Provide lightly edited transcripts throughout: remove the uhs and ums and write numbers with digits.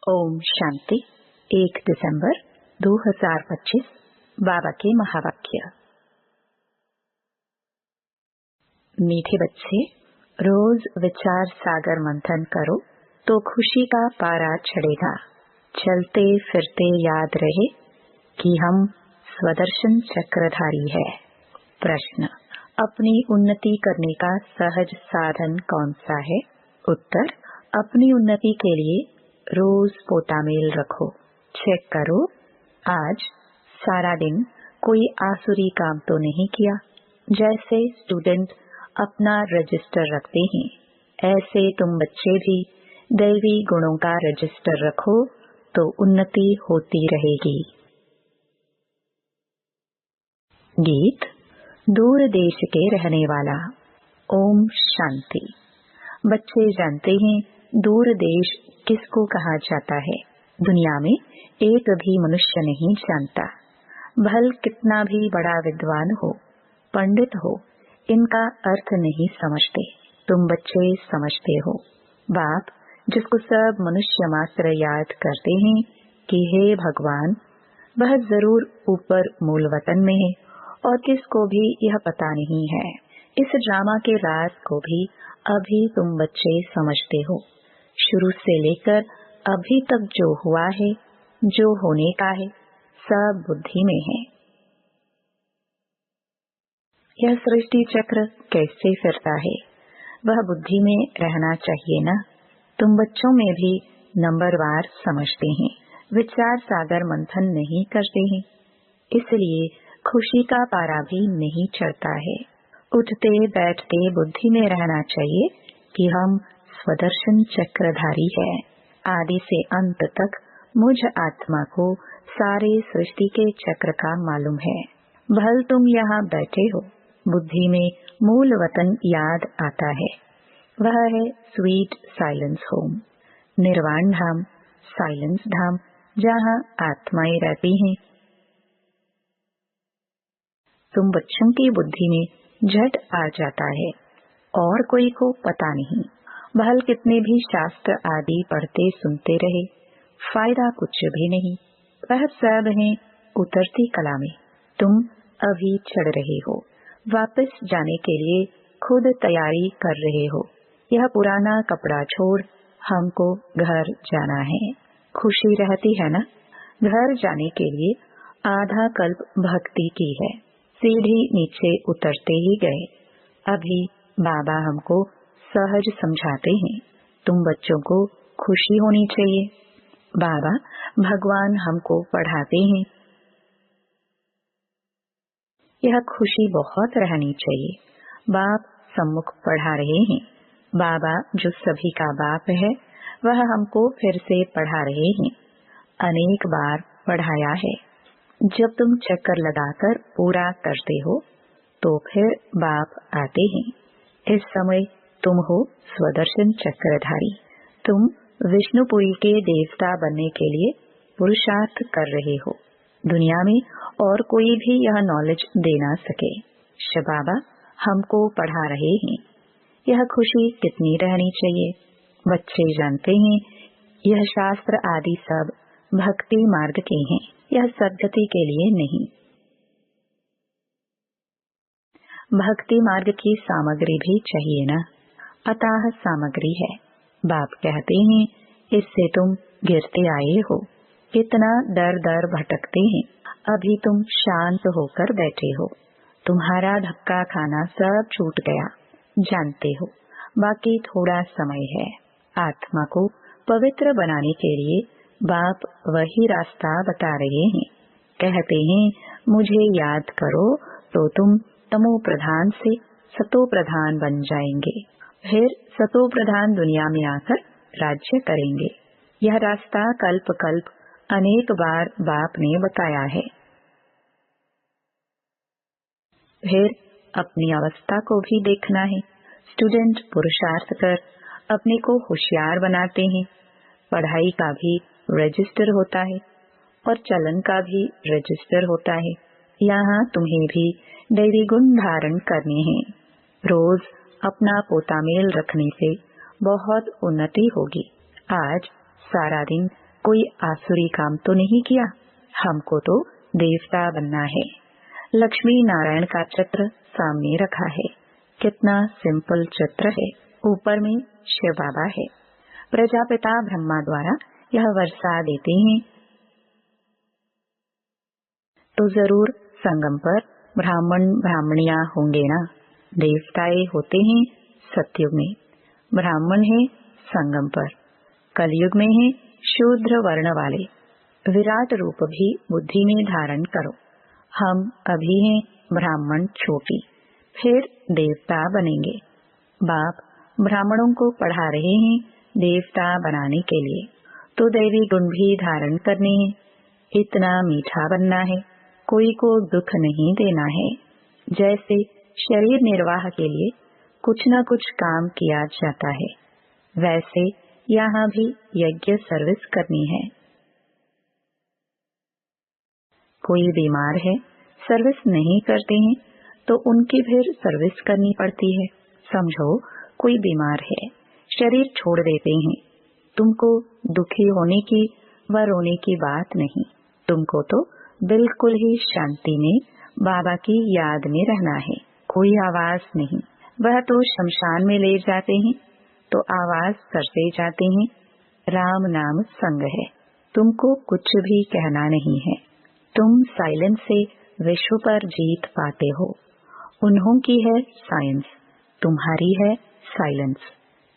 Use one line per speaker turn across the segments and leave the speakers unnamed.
ओम शांति। 1 दिसंबर 2025 बाबा के महावाक्य। मीठे बच्चे, रोज विचार सागर मंथन करो तो खुशी का पारा चढ़ेगा। चलते फिरते याद रहे कि हम स्वदर्शन चक्रधारी है। प्रश्न: अपनी उन्नति करने का सहज साधन कौन सा है? उत्तर: अपनी उन्नति के लिए रोज पोतामेल रखो। चेक करो, आज सारा दिन कोई आसुरी काम तो नहीं किया। जैसे स्टूडेंट अपना रजिस्टर रखते हैं, ऐसे तुम बच्चे भी दैवी गुणों का रजिस्टर रखो तो उन्नति होती रहेगी। गीत दूर देश के रहने वाला। ओम शांति। बच्चे जानते हैं दूर देश किसको कहा जाता है। दुनिया में एक भी मनुष्य नहीं जानता। भल कितना भी बड़ा विद्वान हो, पंडित हो, इनका अर्थ नहीं समझते। तुम बच्चे समझते हो। बाप जिसको सब मनुष्य मात्र याद करते हैं कि हे भगवान, वह जरूर ऊपर मूल वतन में है और किसको भी यह पता नहीं है। इस ड्रामा के राज को भी अभी तुम बच्चे समझते हो। शुरू से लेकर अभी तक जो हुआ है, जो होने का है, सब बुद्धि में है। यह सृष्टि चक्र कैसे फिरता है, वह बुद्धि में रहना चाहिए ना। तुम बच्चों में भी नंबरवार समझते हैं, विचार सागर मंथन नहीं करते हैं, इसलिए खुशी का पारा भी नहीं चढ़ता है। उठते बैठते बुद्धि में रहना चाहिए कि हम स्वदर्शन चक्रधारी है। आदि से अंत तक मुझ आत्मा को सारे सृष्टि के चक्र का मालूम है। भल तुम यहाँ बैठे हो, बुद्धि में मूल वतन याद आता है। वह है स्वीट साइलेंस होम, निर्वाण धाम, साइलेंस धाम, जहाँ आत्माएं रहती हैं। तुम बच्चों की बुद्धि में झट आ जाता है और कोई को पता नहीं। भल कितने भी शास्त्र आदि पढ़ते सुनते रहे, फायदा कुछ भी नहीं। वह सब है उतरती कला में। तुम अभी चढ़ रहे हो, वापस जाने के लिए खुद तैयारी कर रहे हो। यह पुराना कपड़ा छोड़ हमको घर जाना है। खुशी रहती है ना? घर जाने के लिए आधा कल्प भक्ति की है। सीढ़ी नीचे उतरते ही गए। अभी बाबा हमको सहज समझाते हैं, तुम बच्चों को खुशी होनी चाहिए। बाबा भगवान हमको पढ़ाते हैं, यह खुशी बहुत रहनी चाहिए। बाप सम्मुख पढ़ा रहे हैं। बाबा जो सभी का बाप है, वह हमको फिर से पढ़ा रहे हैं। अनेक बार पढ़ाया है। जब तुम चक्कर लगाकर पूरा करते हो तो फिर बाप आते हैं। इस समय तुम हो स्वदर्शन चक्रधारी। तुम विष्णुपुरी के देवता बनने के लिए पुरुषार्थ कर रहे हो। दुनिया में और कोई भी यह नॉलेज दे ना सके। बाबा हमको पढ़ा रहे हैं। यह खुशी कितनी रहनी चाहिए। बच्चे जानते हैं यह शास्त्र आदि सब भक्ति मार्ग के हैं, यह सद्गति के लिए नहीं। भक्ति मार्ग की सामग्री भी चाहिए ना। अताह सामग्री है। बाप कहते हैं इससे तुम गिरते आए हो, इतना दर दर भटकते हैं। अभी तुम शांत होकर बैठे हो। तुम्हारा धक्का खाना सब छूट गया, जानते हो। बाकी थोड़ा समय है। आत्मा को पवित्र बनाने के लिए बाप वही रास्ता बता रहे हैं। कहते हैं मुझे याद करो तो तुम तमो प्रधान से सतो प्रधान बन जाएंगे। फिर सतो प्रधान दुनिया में आकर राज्य करेंगे। यह रास्ता कल्प कल्प अनेक बार बाप ने बताया है। फिर अपनी अवस्था को भी देखना है। स्टूडेंट पुरुषार्थ कर अपने को होशियार बनाते हैं। पढ़ाई का भी रजिस्टर होता है और चलन का भी रजिस्टर होता है। यहाँ तुम्हें भी दैवी गुण धारण करने हैं। रोज अपना पोतामेल रखने से बहुत उन्नति होगी। आज सारा दिन कोई आसुरी काम तो नहीं किया, हमको तो देवता बनना है। लक्ष्मी नारायण का चित्र सामने रखा है। कितना सिंपल चित्र है। ऊपर में शिव बाबा है। प्रजापिता ब्रह्मा द्वारा यह वर्षा देते हैं तो जरूर संगम पर ब्राह्मण ब्राह्मणियां होंगे ना। देवताएं होते हैं सतयुग में, ब्राह्मण है संगम पर, कलयुग में है शूद्र वर्ण वाले। विराट रूप भी बुद्धि में धारण करो। हम अभी हैं ब्राह्मण छोटी, फिर देवता बनेंगे। बाप ब्राह्मणों को पढ़ा रहे हैं देवता बनाने के लिए, तो दैवी गुण भी धारण करने हैं। इतना मीठा बनना है, कोई को दुख नहीं देना है। जैसे शरीर निर्वाह के लिए कुछ न कुछ काम किया जाता है, वैसे यहाँ भी यज्ञ सर्विस करनी है। कोई बीमार है, सर्विस नहीं करते हैं तो उनकी फिर सर्विस करनी पड़ती है। समझो कोई बीमार है, शरीर छोड़ देते हैं, तुमको दुखी होने की व रोने की बात नहीं। तुमको तो बिल्कुल ही शांति में बाबा की याद में रहना है। कोई आवाज नहीं। वह तो शमशान में ले जाते हैं तो आवाज करते जाते हैं। राम नाम संग है, तुमको कुछ भी कहना नहीं है। तुम साइलेंस से विश्व पर जीत पाते हो। उन्हों की है साइंस, तुम्हारी है साइलेंस।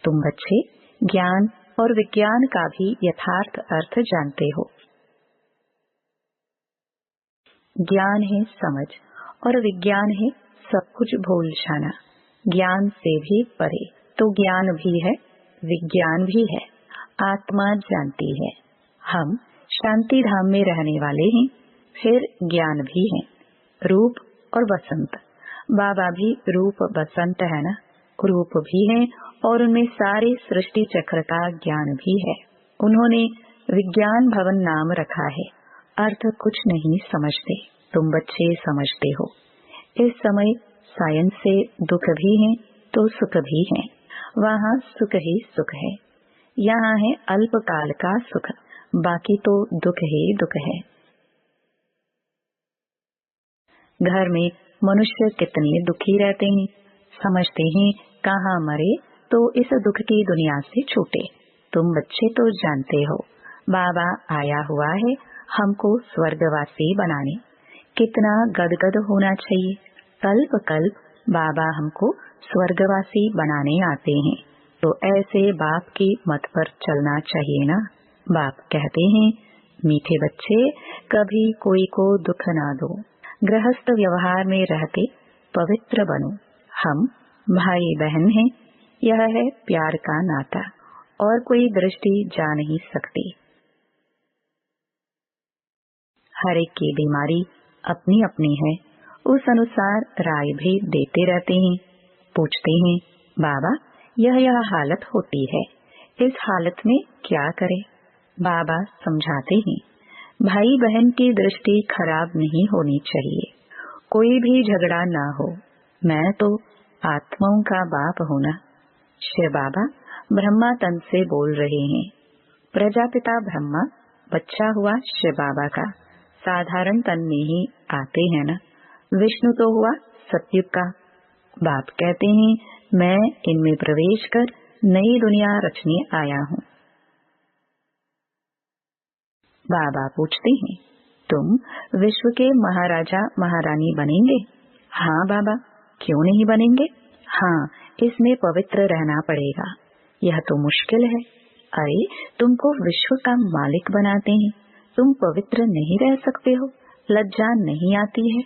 तुम बच्चे ज्ञान और विज्ञान का भी यथार्थ अर्थ जानते हो। ज्ञान है समझ और विज्ञान है सब कुछ भूल जाना। ज्ञान से भी परे तो ज्ञान भी है, विज्ञान भी है। आत्मा जानती है। हम शांति धाम में रहने वाले हैं, फिर ज्ञान भी है। रूप और बसंत, बाबा भी रूप बसंत है ना। रूप भी है और उनमें सारे सृष्टि चक्र का ज्ञान भी है। उन्होंने विज्ञान भवन नाम रखा है। अर्थ कुछ नहीं समझते, तुम बच्चे समझते हो। इस समय साइंस से दुख भी है तो सुख भी है। वहाँ सुख ही सुख है, यहाँ है अल्पकाल का सुख, बाकी तो दुख ही दुख है। घर में मनुष्य कितने दुखी रहते हैं, समझते हैं कहाँ मरे तो इस दुख की दुनिया से छूटे। तुम बच्चे तो जानते हो बाबा आया हुआ है हमको स्वर्गवासी बनाने। कितना गदगद होना चाहिए। कल्प कल्प बाबा हमको स्वर्गवासी बनाने आते हैं, तो ऐसे बाप की मत पर चलना चाहिए ना। बाप कहते हैं मीठे बच्चे कभी कोई को दुख ना दो, गृहस्थ व्यवहार में रहते पवित्र बनो। हम भाई बहन हैं, यह है प्यार का नाता और कोई दृष्टि जा नहीं सकती। हर एक की बीमारी अपनी अपनी है, उस अनुसार राय भी देते रहते हैं। पूछते हैं बाबा यह हालत होती है, इस हालत में क्या करें। बाबा समझाते हैं भाई बहन की दृष्टि खराब नहीं होनी चाहिए, कोई भी झगड़ा ना हो। मैं तो आत्माओं का बाप हूँ ना। शिव बाबा ब्रह्मा तन से बोल रहे हैं। प्रजापिता ब्रह्मा बच्चा हुआ शिव बाबा का, साधारण तन में ही आते हैं ना। विष्णु तो हुआ सतयुग का। बाप कहते हैं मैं इनमें प्रवेश कर नई दुनिया रचने आया हूँ। बाबा पूछते हैं तुम विश्व के महाराजा महारानी बनेंगे? हाँ बाबा, क्यों नहीं बनेंगे। हाँ, इसमें पवित्र रहना पड़ेगा। यह तो मुश्किल है। अरे तुमको विश्व का मालिक बनाते हैं, तुम पवित्र नहीं रह सकते हो, लज्जा नहीं आती है।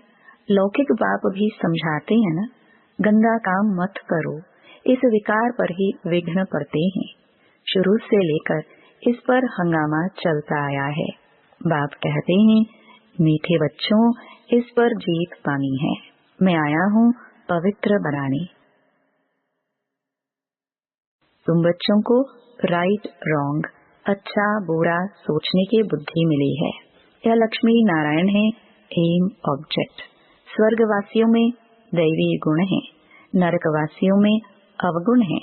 लौकिक बाप भी समझाते हैं ना, गंदा काम मत करो। इस विकार पर ही विघ्न पड़ते हैं। शुरू से लेकर इस पर हंगामा चलता आया है। बाप कहते हैं मीठे बच्चों इस पर जीत पानी है, मैं आया हूँ पवित्र बनाने। तुम बच्चों को राइट रॉन्ग, अच्छा बुरा सोचने की बुद्धि मिली है। यह लक्ष्मी नारायण है, एम ऑब्जेक्ट। स्वर्गवासियों में दैवी गुण है, नरकवासियों में अवगुण है।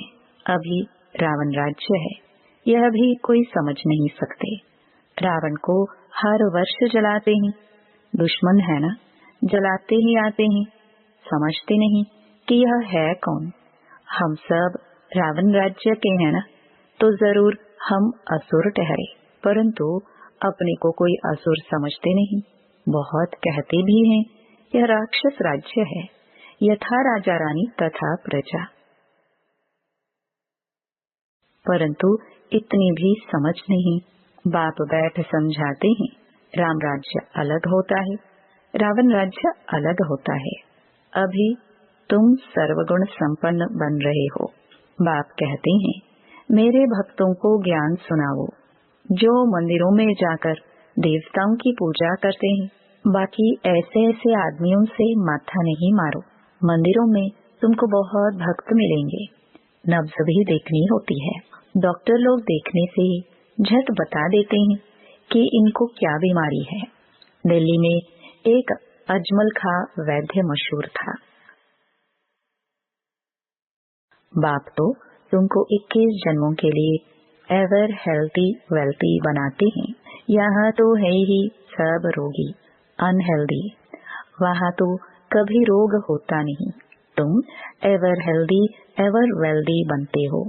अभी रावण राज्य है, यह भी कोई समझ नहीं सकते। रावण को हर वर्ष जलाते हैं, दुश्मन है ना, जलाते ही आते हैं, समझते नहीं कि यह है कौन। हम सब रावण राज्य के हैं ना, तो जरूर हम असुर ठहरे, परंतु अपने को कोई असुर समझते नहीं। बहुत कहते भी हैं यह राक्षस राज्य है, यथा राजा रानी तथा प्रजा, परंतु इतनी भी समझ नहीं। बाप बैठ समझाते हैं राम राज्य अलग होता है, रावण राज्य अलग होता है। अभी तुम सर्वगुण संपन्न बन रहे हो। बाप कहते हैं मेरे भक्तों को ज्ञान सुनाओ, जो मंदिरों में जाकर देवताओं की पूजा करते हैं, बाकी ऐसे ऐसे आदमियों से माथा नहीं मारो। मंदिरों में तुमको बहुत भक्त मिलेंगे, नब्ज भी देखनी होती है। डॉक्टर लोग देखने से ही झट बता देते हैं कि इनको क्या बीमारी है। दिल्ली में एक अजमल खां वैद्य मशहूर था। बाप तो तुमको 21 जन्मों के लिए एवर हेल्थी वेल्थी बनाते हैं। यहाँ तो है ही सब रोगी, अनहेल्दी। वहाँ तो कभी रोग होता नहीं। तुम एवर हेल्दी एवर वेल्दी बनते हो।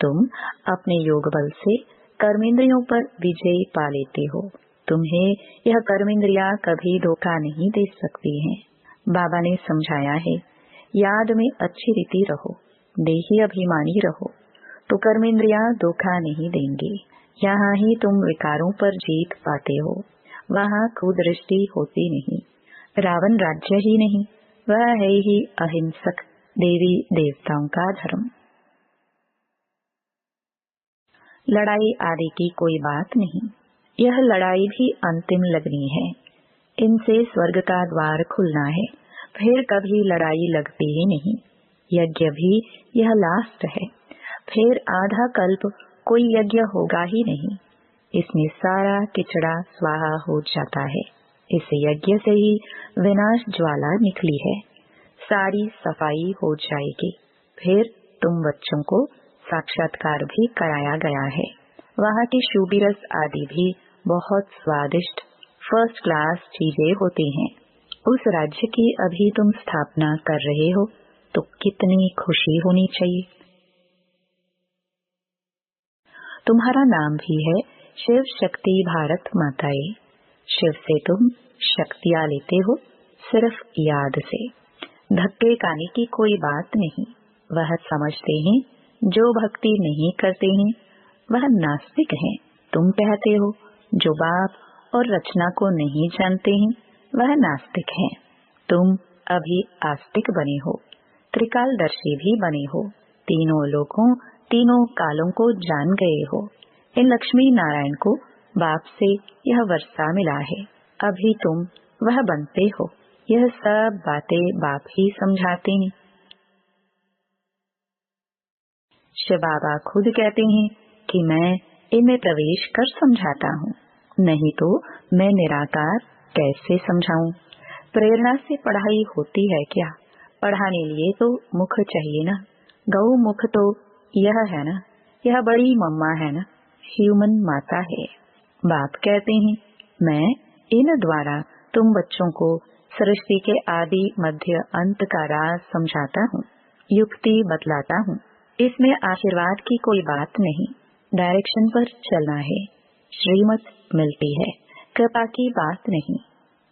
तुम अपने योग बल से कर्मेंद्रियों पर विजय पा लेते हो। तुम्हें यह कर्मेंद्रियां कभी धोखा नहीं दे सकती हैं। बाबा ने समझाया है, याद में अच्छी रीति रहो, देही अभिमानी रहो, तो कर्मेंद्रियां धोखा नहीं देंगे। यहाँ ही तुम विकारों पर जीत पाते हो, वहाँ कुदृष्टि होती नहीं। रावण राज्य ही नहीं, वह है ही अहिंसक देवी देवताओं का धर्म। लड़ाई आदि की कोई बात नहीं, यह लड़ाई भी अंतिम लगनी है। इनसे स्वर्ग का द्वार खुलना है, फिर कभी लड़ाई लगती ही नहीं। यज्ञ भी यह लास्ट है, फिर आधा कल्प कोई यज्ञ होगा ही नहीं। इसमें सारा किचड़ा स्वाहा हो जाता है। इस यज्ञ से ही विनाश ज्वाला निकली है, सारी सफाई हो जाएगी। फिर तुम बच्चों को साक्षात्कार भी कराया गया है। वहाँ की शूबिरस आदि भी बहुत स्वादिष्ट फर्स्ट क्लास चीजें होती हैं। उस राज्य की अभी तुम स्थापना कर रहे हो, तो कितनी खुशी होनी चाहिए। तुम्हारा नाम भी है शिव शक्ति भारत माताएं। शिव से तुम शक्तियाँ लेते हो, सिर्फ याद से। धक्के खाने की कोई बात नहीं। वह समझते हैं जो भक्ति नहीं करते हैं वह नास्तिक हैं। तुम कहते हो जो बाप और रचना को नहीं जानते हैं वह नास्तिक हैं। तुम अभी आस्तिक बने हो, त्रिकालदर्शी भी बने हो, तीनों लोकों तीनों कालों को जान गए हो। इन लक्ष्मी नारायण को बाप से यह वर्षा मिला है, अभी तुम वह बनते हो। यह सब बातें बाप ही समझाते हैं। शिव बाबा खुद कहते हैं कि मैं इनमें प्रवेश कर समझाता हूँ, नहीं तो मैं निराकार कैसे समझाऊं। प्रेरणा से पढ़ाई होती है क्या? पढ़ाने लिए तो मुख चाहिए ना। गौ मुख तो यह है ना, यह बड़ी मम्मा है ना, ह्यूमन माता है। बाप कहते हैं मैं इन द्वारा तुम बच्चों को सृष्टि के आदि मध्य अंत का राज समझाता हूँ, युक्ति बतलाता हूँ। इसमें आशीर्वाद की कोई बात नहीं, डायरेक्शन पर चलना है, श्रीमत मिलती है, कृपा की बात नहीं।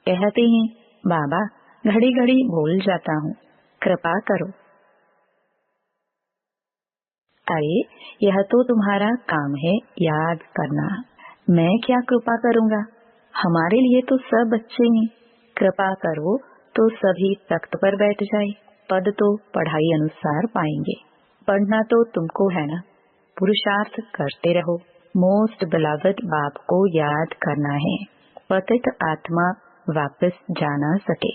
कहते हैं बाबा घड़ी घड़ी भूल जाता हूँ, कृपा करो। अरे यह तो तुम्हारा काम है याद करना, मैं क्या कृपा करूँगा? हमारे लिए तो सब बच्चे हैं। कृपा करो तो सभी तख्त पर बैठ जाए, पद तो पढ़ाई अनुसार पाएंगे। पढ़ना तो तुमको है ना, पुरुषार्थ करते रहो। मोस्ट बिलवड बाप को याद करना है, पतित आत्मा वापस जाना सके।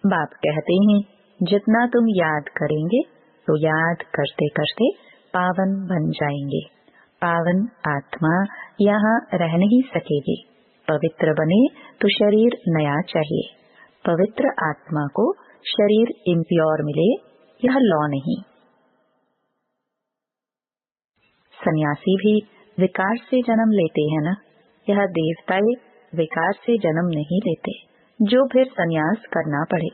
बाप कहते हैं जितना तुम याद करेंगे तो याद करते करते पावन बन जाएंगे। पावन आत्मा यहाँ रह नहीं सकेगी। पवित्र बने तो शरीर नया चाहिए, पवित्र आत्मा को शरीर इम्प्योर मिले, यह लॉ नहीं। सन्यासी भी विकार से जन्म लेते हैं ना, यह देवताएं विकार से जन्म नहीं लेते जो फिर संन्यास करना पड़े।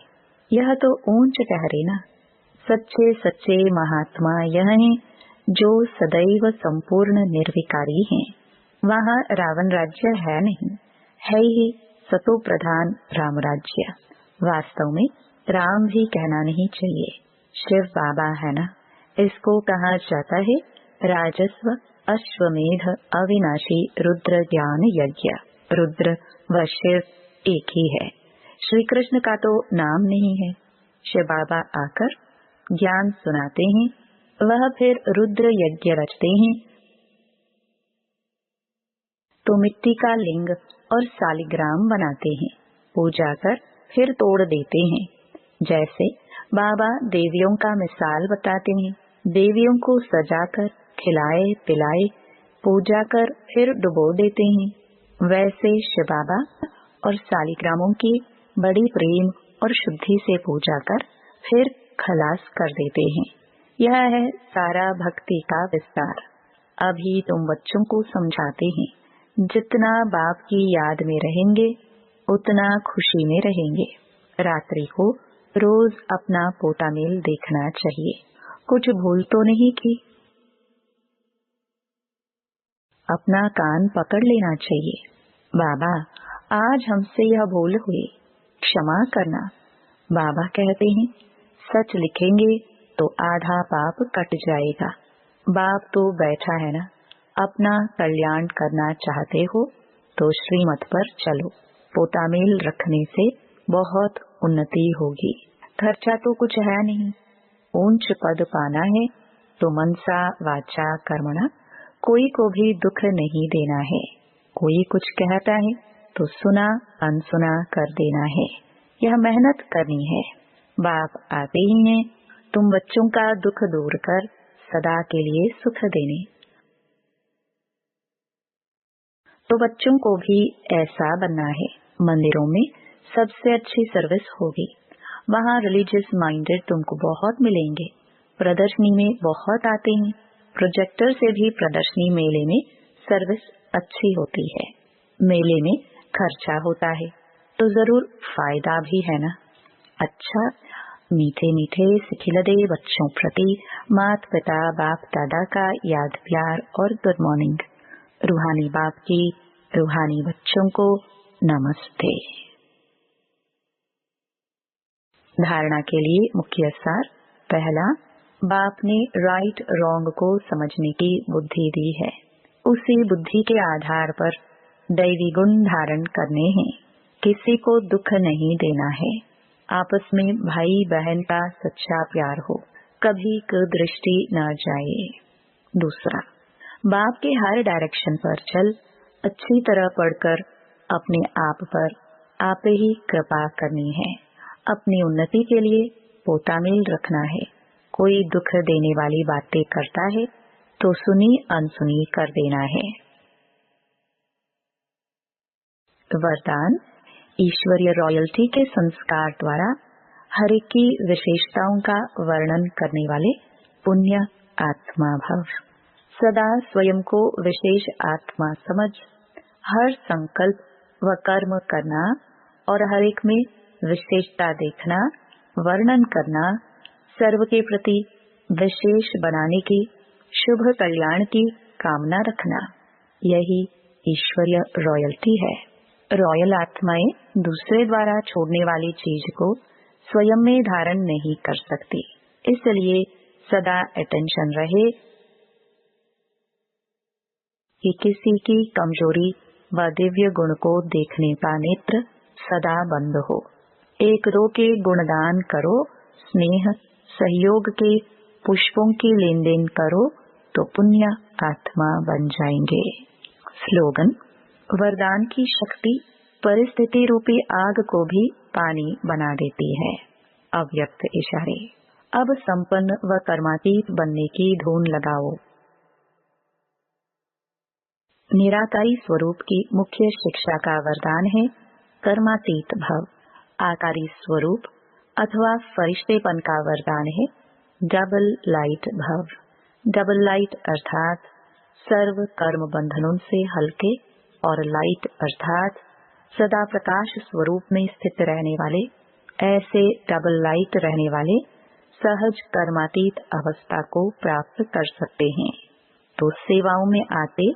यह तो ऊंच ठहरे ना। सच्चे सच्चे महात्मा यह हैं जो सदैव संपूर्ण निर्विकारी हैं। वहाँ रावण राज्य है नहीं, है ही सतो प्रधान राम राज्य। वास्तव में राम भी कहना नहीं चाहिए, शिव बाबा है ना। इसको कहा जाता है राजस्व अश्वमेध अविनाशी रुद्र ज्ञान यज्ञ। रुद्र व शिव एक ही है। श्री कृष्ण का तो नाम नहीं है। शिव बाबा आकर ज्ञान सुनाते हैं, वह फिर रुद्र यज्ञ रचते हैं तो मिट्टी का लिंग और सालिग्राम बनाते हैं, पूजा कर फिर तोड़ देते हैं। जैसे बाबा देवियों का मिसाल बताते हैं, देवियों को सजाकर खिलाए पिलाए पूजा कर फिर डुबो देते हैं। वैसे शिव बाबा और सालिग्रामों की बड़ी प्रेम और शुद्धि से पूजा कर फिर खलास कर देते हैं। यह है सारा भक्ति का विस्तार। अभी तुम बच्चों को समझाते हैं, जितना बाप की याद में रहेंगे उतना खुशी में रहेंगे। रात्रि को रोज अपना पोता मेल देखना चाहिए। कुछ भूल तो नहीं की? अपना कान पकड़ लेना चाहिए। बाबा आज हमसे यह भूल हुई, क्षमा करना। बाबा कहते हैं सच लिखेंगे तो आधा पाप कट जाएगा। बाप तो बैठा है ना। अपना कल्याण करना चाहते हो तो श्रीमत पर चलो। पोता मेल रखने से बहुत उन्नति होगी। खर्चा तो कुछ है नहीं। ऊंच पद पाना है तो मनसा वाचा कर्मणा कोई को भी दुख नहीं देना है। कोई कुछ कहता है तो सुना अनसुना कर देना है। यह मेहनत करनी है। बाप आते ही हैं तुम बच्चों का दुख दूर कर सदा के लिए सुख देने। तो बच्चों को भी ऐसा बनना है। मंदिरों में सबसे अच्छी सर्विस होगी। वहाँ रिलीजियस माइंडेड तुमको बहुत मिलेंगे। प्रदर्शनी में बहुत आते हैं। प्रोजेक्टर से भी प्रदर्शनी मेले में सर्विस अच्छी होती है। मेले में खर्चा होता है तो जरूर फायदा भी है ना। अच्छा, मीठे मीठे सिखिलदे बच्चों प्रति माता पिता बाप दादा का याद प्यार और गुड मॉर्निंग। रूहानी बाप की रूहानी बच्चों को नमस्ते। धारणा के लिए मुख्य सार। पहला, बाप ने राइट रॉन्ग को समझने की बुद्धि दी है। उसी बुद्धि के आधार पर दैवी गुण धारण करने हैं। किसी को दुख नहीं देना है। आपस में भाई बहन का सच्चा प्यार हो, कभी कुदृष्टि न जाए। दूसरा, बाप के हर डायरेक्शन पर चल अच्छी तरह पढ़कर अपने आप पर आप ही कृपा करनी है। अपनी उन्नति के लिए पोता मेल रखना है। कोई दुख देने वाली बातें करता है तो सुनी अनसुनी कर देना है। वरदान, ईश्वरीय रॉयल्टी के संस्कार द्वारा हर एक की विशेषताओं का वर्णन करने वाले पुण्य आत्मा भव। सदा स्वयं को विशेष आत्मा समझ हर संकल्प व कर्म करना और हर एक में विशेषता देखना, वर्णन करना, सर्व के प्रति विशेष बनाने की, शुभ कल्याण की कामना रखना, यही ईश्वरीय रॉयल्टी है। रॉयल आत्माएं दूसरे द्वारा छोड़ने वाली चीज को स्वयं में धारण नहीं कर सकती। इसलिए सदा अटेंशन रहे कि किसी की कमजोरी व दिव्य गुण को देखने का नेत्र सदा बंद हो। एक दो के गुणदान करो, स्नेह सहयोग के पुष्पों की लेन देन करो तो पुण्य आत्मा बन जाएंगे। स्लोगन, वरदान की शक्ति परिस्थिति रूपी आग को भी पानी बना देती है। अव्यक्त इशारे। अब संपन्न व कर्मातीत बनने की धून लगाओ। निराकारी स्वरूप की मुख्य शिक्षा का वरदान है कर्मातीत भव। आकारी स्वरूप अथवा फरिश्तेपन का वरदान है डबल लाइट भव। डबल लाइट अर्थात सर्व कर्म बंधनों से हल्के और लाइट अर्थात सदा प्रकाश स्वरूप में स्थित रहने वाले, ऐसे डबल लाइट रहने वाले सहज कर्मातीत अवस्था को प्राप्त कर सकते हैं। तो सेवाओं में आते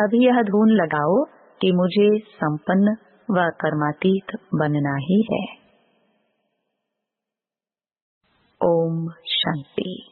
अभी यह धुन लगाओ कि मुझे संपन्न व कर्मातीत बनना ही है। ओम शांति।